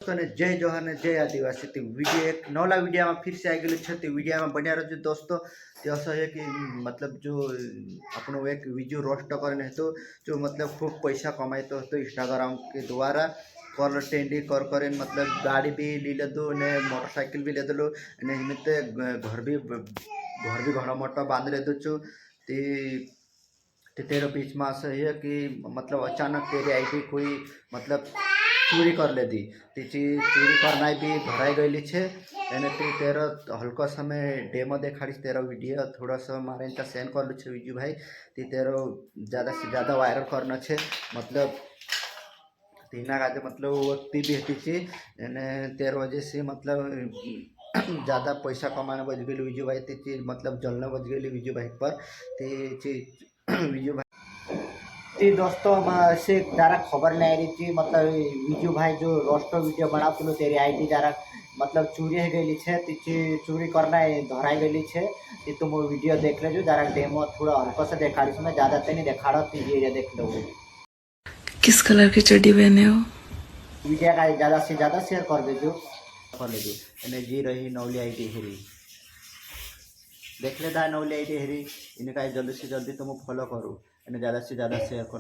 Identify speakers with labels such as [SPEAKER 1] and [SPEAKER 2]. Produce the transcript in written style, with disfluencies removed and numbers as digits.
[SPEAKER 1] दोस्तों ने जय जोहार ने जय आदिवासी ती वीडियो एक नवला वीडियो में फिर से आ गई है। वीडियो में बनिया रहो दोस्तों। तो ऐसा है कि मतलब जो अपनो एक वीडियो रोस्ट करने है तो जो मतलब खूब पैसा कमाए तो इंस्टाग्राम के द्वारा कल टेंडी कर करे मतलब गाड़ी भी ले दो ने मोटरसाइकिल भी ले दो ने हिमते घर भी घड़ा मोटा बांध ले दो चो तेरे बीच में ऐसा है कि मतलब अचानक तेरी आईडी कोई मतलब चोरी कर ले दी तीची चोरी करना भी धराई गई है। तेरा हल्का समय डेमो देखाड़ी तेरा वीडियो थोड़ा सा मारे सेंड कर लू विजू भाई ती तेरा ज़्यादा से ज़्यादा वायरल करना है मतलब तीना काजे मतलब व्यक्ति भी हती तेर वजह से मतलब ज़्यादा पैसा कमाने बच गई विजू भाई ती मतलब जलना बच गई विजू भाई पर विजू भाई जी दोस्तों से जरा खबर नहीं आ रही थी मतलब विजू भाई जो रोस्ट वीडियो बनाते तेरी आईडी जरा मतलब चोरी हो गई है चोरी करना धराई गई है कि तुम वो वीडियो देख ले जरा डेमो थोड़ा हल्का से देखा इसमें ज़्यादा तो नहीं देखा ये देख लो।
[SPEAKER 2] किस कलर की चड्डी पहने हो?
[SPEAKER 1] वीडियो का ज़्यादा से ज़्यादा शेयर कर दीजिए कर लीजिए इन्हें जी रही नवली आईडी हेरी देख लेता है नवली आईडी हेरी इन्हें जल्दी से जल्दी तुम फॉलो करो इन्हें ज़्यादा से ज़्यादा शेयर कर दो।